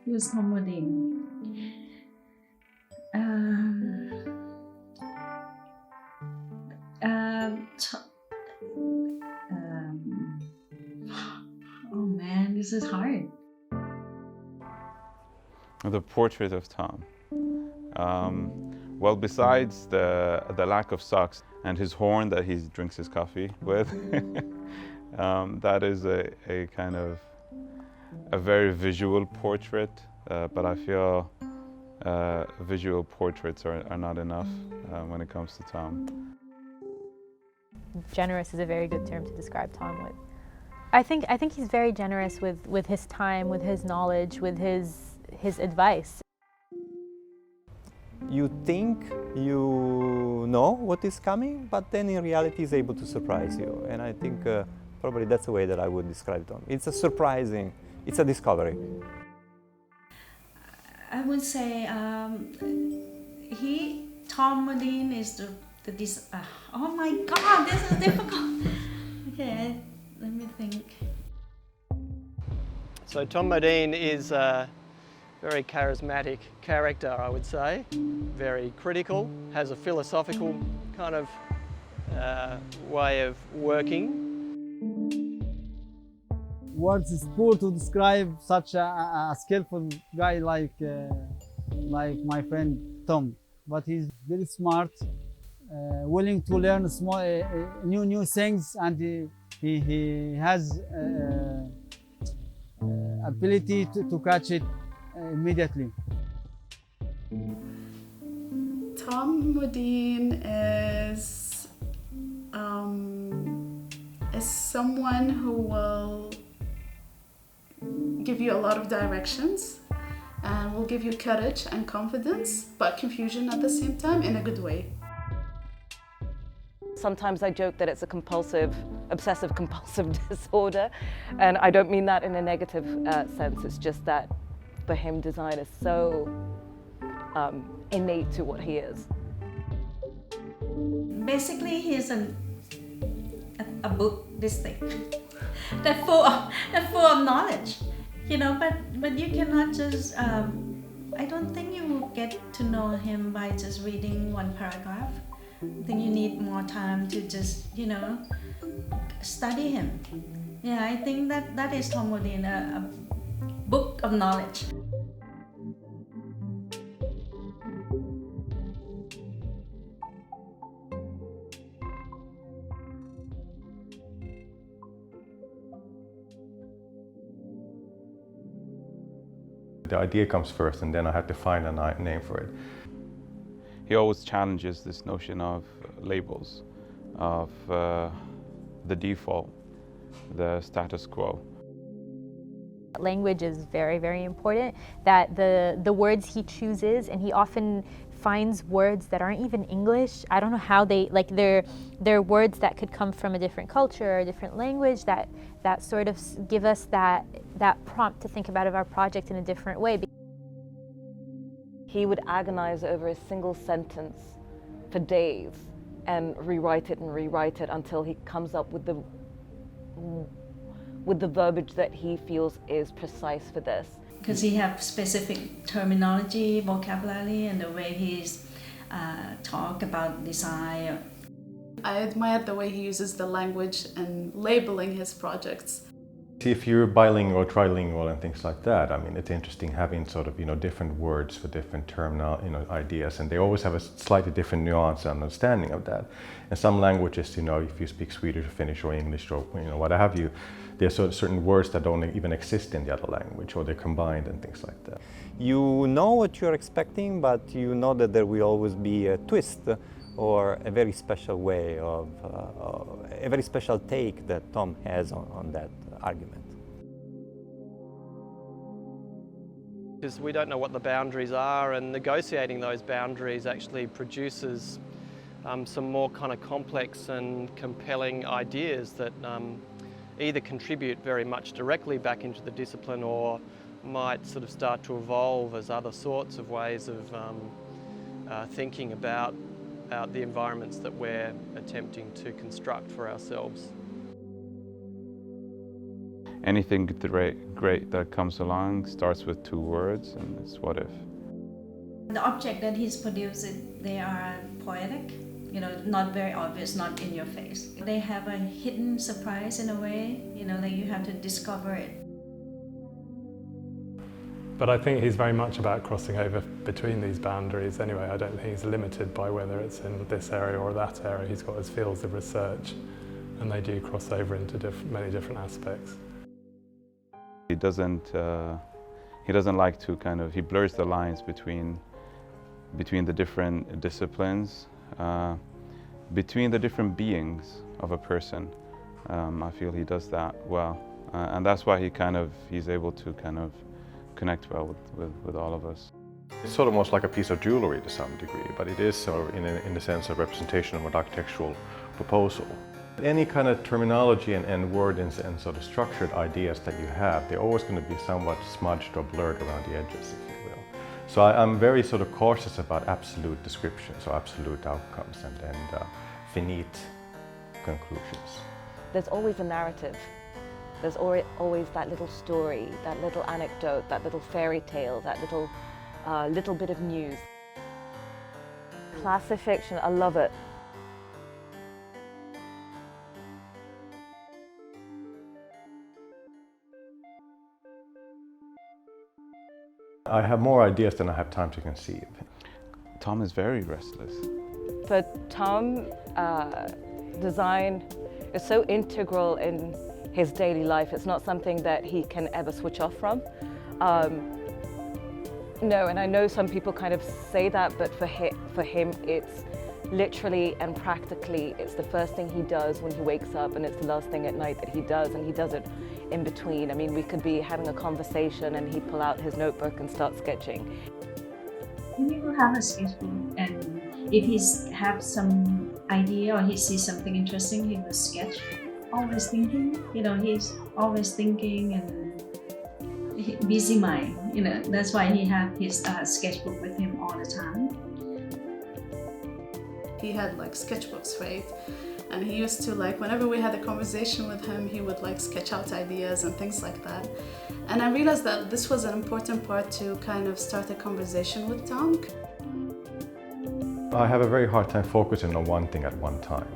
Who's Modeen? Um, t- um, oh man, this is hard. The portrait of Tom. Well, besides the lack of socks and his horn that he drinks his coffee with, that is a kind of a very visual portrait, but I feel visual portraits are not enough when it comes to Tom. Generous is a very good term to describe Tom with. I think he's very generous with his time, with his knowledge, with his advice. You think you know what is coming, but then in reality is able to surprise you. And I think probably that's the way that I would describe Tom. It's a surprising, it's a discovery. I would say Tom Modeen is oh my God, this is difficult. Okay, let me think. So Tom Modeen is a very charismatic character, I would say. Very critical, has a philosophical kind of way of working. Words is poor to describe such a skillful guy like my friend Tom. But he's very smart, willing to learn new things, and he has ability to catch it immediately. Tom Modeen is someone who will give you a lot of directions and will give you courage and confidence, but confusion at the same time in a good way. Sometimes I joke that it's a obsessive-compulsive disorder, and I don't mean that in a negative sense. It's just that for him, design is so innate to what he is. Basically, he's a book, this thing, that's full of knowledge, you know. But you cannot just. I don't think you will get to know him by just reading one paragraph. I think you need more time to just, study him. Yeah, I think that is Tom Modeen, a book of knowledge. The idea comes first, and then I had to find a name for it. He always challenges this notion of labels, of the default, the status quo. Language is very, very important, that the words he chooses, and he often finds words that aren't even English. I don't know how they're words that could come from a different culture or a different language that sort of give us that prompt to think about our project in a different way. He would agonize over a single sentence for days and rewrite it until he comes up with the verbiage that he feels is precise for this. Because he has specific terminology, vocabulary, and the way he's talk about design. I admire the way he uses the language and labeling his projects. If you're bilingual or trilingual and things like that, I mean, it's interesting having sort of, different words for different terminal, ideas, and they always have a slightly different nuance and understanding of that. And some languages, if you speak Swedish or Finnish or English or, what have you, there's certain words that don't even exist in the other language, or they're combined and things like that. You know what you're expecting, but you know that there will always be a twist or a very special way of, a very special take that Tom has on that argument. Because we don't know what the boundaries are, and negotiating those boundaries actually produces some more kind of complex and compelling ideas that either contribute very much directly back into the discipline or might sort of start to evolve as other sorts of ways of thinking about the environments that we're attempting to construct for ourselves. anything great that comes along starts with 2 words, and it's what if. The object that he's producing, they are poetic, you know, not very obvious, not in your face. They have a hidden surprise in a way, you know, that you have to discover it. But I think he's very much about crossing over between these boundaries anyway. I don't think he's limited by whether it's in this area or that area. He's got his fields of research, and they do cross over into many different aspects. He doesn't like to he blurs the lines between the different disciplines, between the different beings of a person. I feel he does that well, and that's why he's able to connect well with all of us. It's sort of almost like a piece of jewelry to some degree, but it is sort of in the sense of representation of an architectural proposal. Any kind of terminology and word and sort of structured ideas that you have, they're always going to be somewhat smudged or blurred around the edges, if you will. So I'm very sort of cautious about absolute descriptions or absolute outcomes and finite conclusions. There's always a narrative. There's always that little story, that little anecdote, that little fairy tale, that little bit of news. Classic fiction, I love it. I have more ideas than I have time to conceive. Tom is very restless. For Tom, design is so integral in his daily life. It's not something that he can ever switch off from. No, and I know some people kind of say that, but for him, it's literally and practically, it's the first thing he does when he wakes up, and it's the last thing at night that he does, and he does it in between. I mean, we could be having a conversation and he'd pull out his notebook and start sketching. He will have a sketchbook, and if he has some idea or he sees something interesting, he will sketch. Always thinking, you know, he's always thinking and busy mind, you know, that's why he had his sketchbook with him all the time. He had like sketchbooks, right? And he used to, like, whenever we had a conversation with him, he would like sketch out ideas and things like that. And I realized that this was an important part to kind of start a conversation with Tom. I have a very hard time focusing on one thing at one time.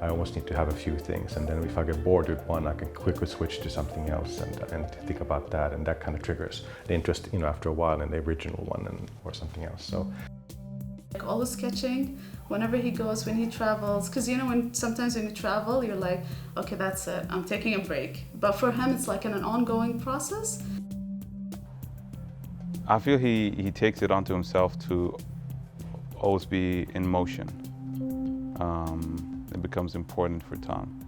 I almost need to have a few things, and then if I get bored with one, I can quickly switch to something else and think about that, and that kind of triggers the interest, you know, after a while in the original one or something else. So. Like all the sketching, whenever he goes, when he travels, because you know, sometimes when you travel, you're like, okay, that's it, I'm taking a break. But for him, it's like an ongoing process. I feel he takes it onto himself to always be in motion. It becomes important for Tom.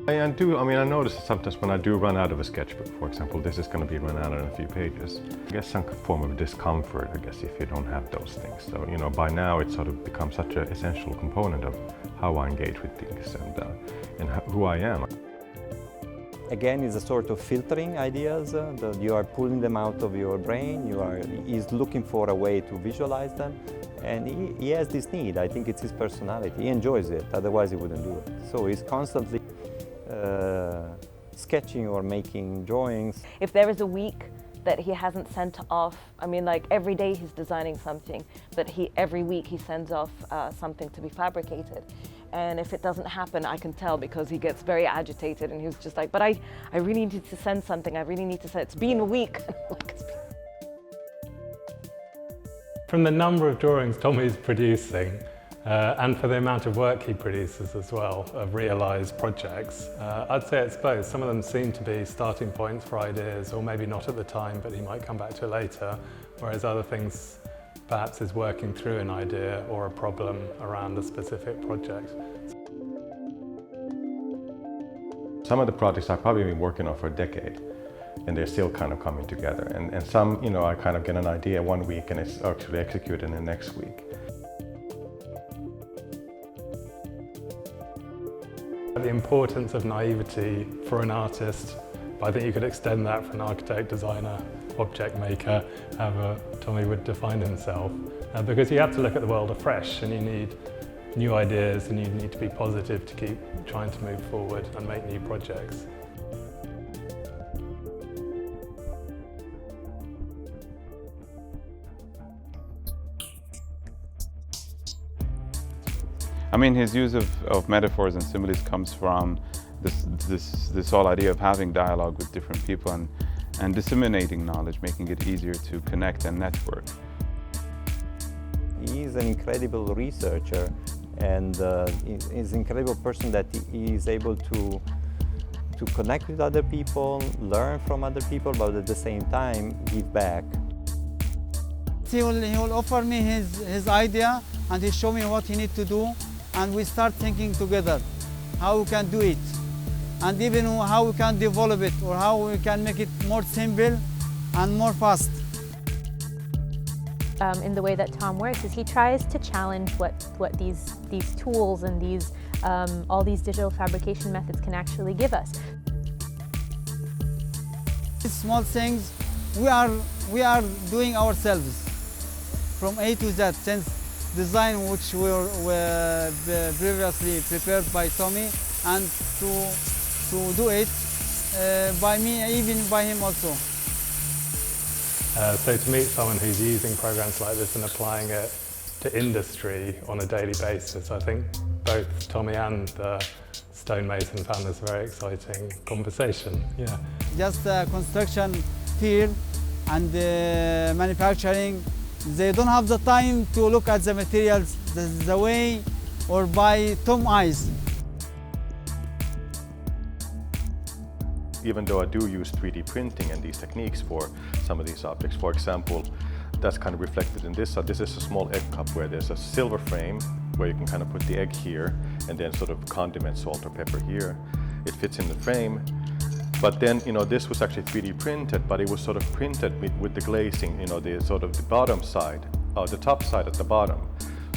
I notice sometimes when I do run out of a sketchbook, for example, this is going to be run out in a few pages. I guess some form of discomfort, I guess, if you don't have those things. So, you know, by now it's sort of become such an essential component of how I engage with things and who I am. Again, it's a sort of filtering ideas, that you are pulling them out of your brain, he's looking for a way to visualize them, and he has this need. I think it's his personality, he enjoys it, otherwise he wouldn't do it. So he's constantly sketching or making drawings. If there is a week that he hasn't sent off, I mean, like every day he's designing something, but every week he sends off something to be fabricated. And if it doesn't happen, I can tell because he gets very agitated and he was just like, but I really need to send something, I really need to send, it's been a week. From the number of drawings Tommy's producing, and for the amount of work he produces as well, of realised projects, I'd say it's both. Some of them seem to be starting points for ideas, or maybe not at the time, but he might come back to it later, whereas other things perhaps is working through an idea or a problem around a specific project. Some of the projects I've probably been working on for a decade, and they're still kind of coming together. And some, you know, I kind of get an idea one week and it's actually executed in the next week. The importance of naivety for an artist, but I think you could extend that for an architect, designer, object maker, however Tommy would define himself. Because you have to look at the world afresh and you need new ideas and you need to be positive to keep trying to move forward and make new projects. I mean, his use of metaphors and similes comes from this whole idea of having dialogue with different people and disseminating knowledge, making it easier to connect and network. He's an incredible researcher, and he's an incredible person that he is able to connect with other people, learn from other people, but at the same time give back. He will offer me his idea, and he show me what he need to do, and we start thinking together how we can do it, and even how we can develop it, or how we can make it more simple and more fast. In the way that Tom works is he tries to challenge what these tools and these all these digital fabrication methods can actually give us. These small things we are doing ourselves from A to Z, since design which were previously prepared by Tommy, and to do it by me, even by him also. So to meet someone who's using programs like this and applying it to industry on a daily basis, I think both Tommy and the stonemason found this a very exciting conversation. Yeah. Just construction field and manufacturing, they don't have the time to look at the materials the way or by Tom's eyes. Even though I do use 3D printing and these techniques for some of these objects, for example, that's kind of reflected in this. So this is a small egg cup where there's a silver frame where you can kind of put the egg here and then sort of condiment, salt or pepper here. It fits in the frame. But then, this was actually 3D printed, but it was sort of printed with the glazing, the sort of the bottom side, the top side at the bottom.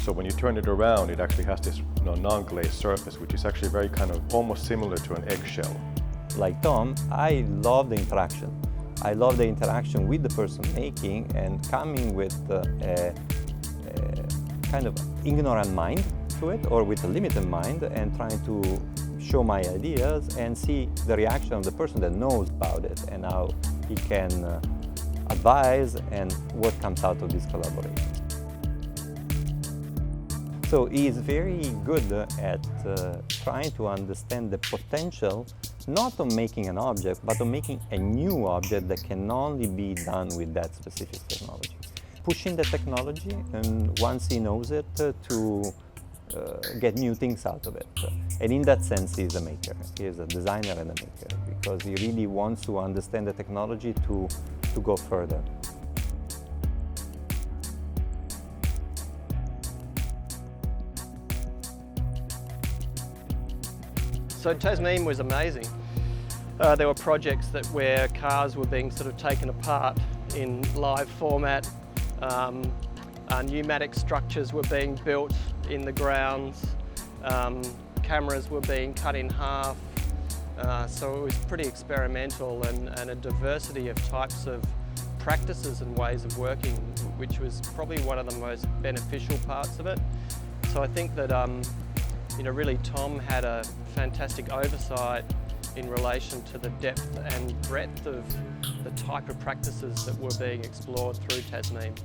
So when you turn it around, it actually has this non-glazed surface, which is actually very kind of almost similar to an eggshell. Like Tom, I love the interaction. I love the interaction with the person making and coming with a kind of ignorant mind to it, or with a limited mind, and trying to show my ideas and see the reaction of the person that knows about it and how he can advise and what comes out of this collaboration. So he is very good at trying to understand the potential, not of making an object, but of making a new object that can only be done with that specific technology. Pushing the technology, and once he knows it, to get new things out of it. And in that sense, he's a maker. He is a designer and a maker, because he really wants to understand the technology to go further. So Tasneem was amazing. There were projects where cars were being sort of taken apart in live format. Pneumatic structures were being built in the grounds. Cameras were being cut in half. So it was pretty experimental, and a diversity of types of practices and ways of working, which was probably one of the most beneficial parts of it. So I think that really Tom had a fantastic oversight in relation to the depth and breadth of the type of practices that were being explored through Tasneem.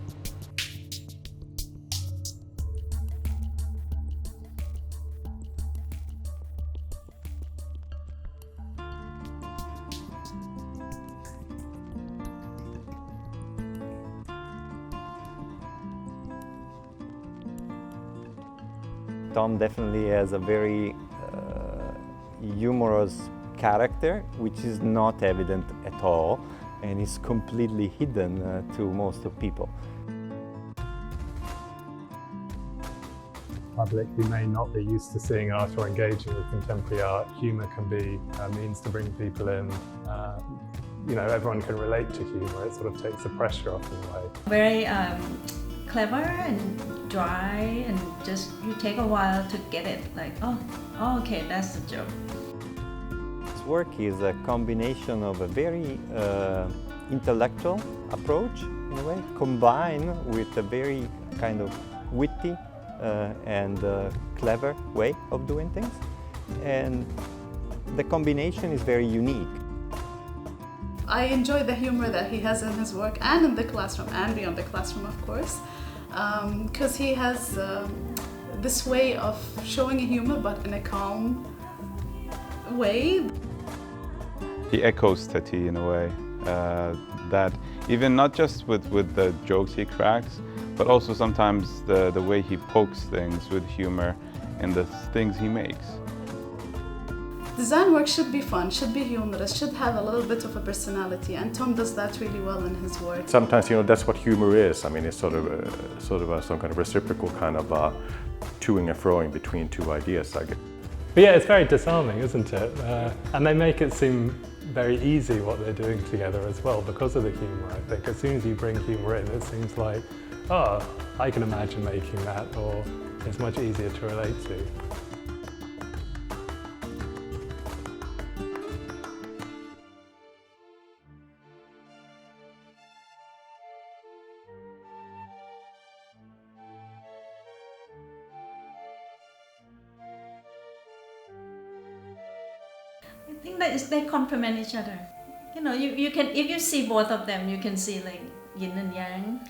Tom definitely has a very humorous character, which is not evident at all, and is completely hidden to most of people. Public who may not be used to seeing art or engaging with contemporary art, humour can be a means to bring people in. Everyone can relate to humour. It sort of takes the pressure off in a way. Very clever and dry, and just you take a while to get it, like, oh okay, that's the joke. His work is a combination of a very intellectual approach, in a way, combined with a very kind of witty and clever way of doing things. And the combination is very unique. I enjoy the humor that he has in his work and in the classroom and beyond the classroom, of course, because he has this way of showing humor, but in a calm way. He echoes Tati in a way, that even not just with the jokes he cracks, but also sometimes the way he pokes things with humor in the things he makes. Design work should be fun, should be humorous, should have a little bit of a personality, and Tom does that really well in his work. Sometimes, that's what humor is. I mean, it's sort of some kind of reciprocal kind of toing and froing between two ideas, I guess. But yeah, it's very disarming, isn't it? And they make it seem very easy what they're doing together as well because of the humour, I think. As soon as you bring humour in, it seems like, oh, I can imagine making that, or it's much easier to relate to. I think that they complement each other. You can, if you see both of them, you can see like yin and yang.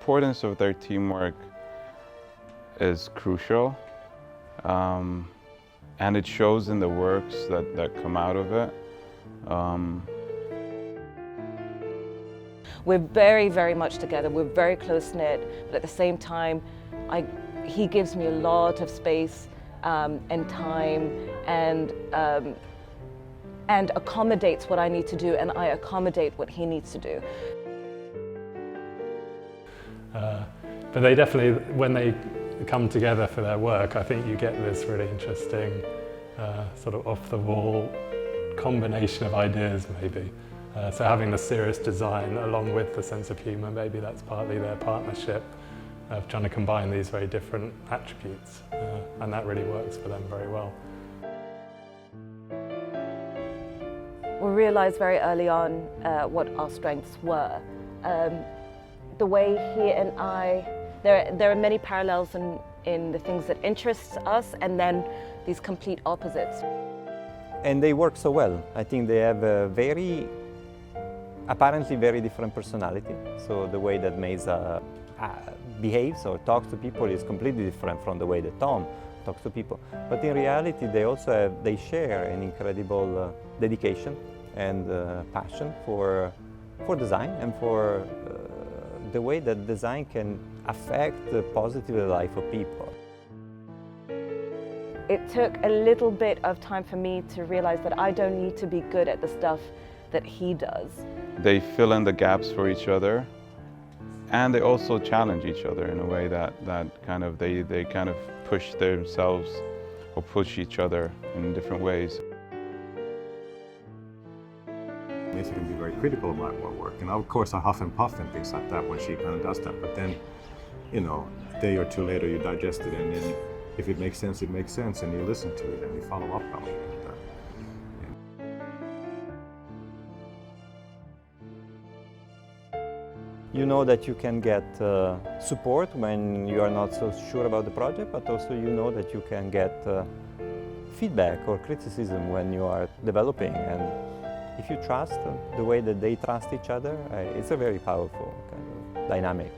Importance of their teamwork is crucial, and it shows in the works that come out of it. We're very, very much together. We're very close-knit, but at the same time, he gives me a lot of space and time and accommodates what I need to do, and I accommodate what he needs to do. But they definitely, when they come together for their work, I think you get this really interesting sort of off-the-wall combination of ideas maybe. So having the serious design along with the sense of humour, maybe that's partly their partnership of trying to combine these very different attributes, and that really works for them very well. We realised very early on what our strengths were. The way he and I, there are many parallels in the things that interest us, and then these complete opposites. And they work so well. I think they have a apparently very different personality. So the way that Mesa behaves or talks to people is completely different from the way that Tom talks to people. But in reality, they share an incredible dedication and passion for design and for the way that design can affect positively the life of people. It took a little bit of time for me to realize that I don't need to be good at the stuff that he does. They fill in the gaps for each other, and they also challenge each other in a way that kind of they kind of push themselves or push each other in different ways. Mesa can be very critical of my work, and of course I huff and puff and things like that when she kind of does that. But then, a day or two later you digest it, and then if it makes sense, it makes sense, and you listen to it and you follow up on it. You know that you can get support when you are not so sure about the project, but also you know that you can get feedback or criticism when you are developing. And if you trust the way that they trust each other, it's a very powerful kind of dynamic.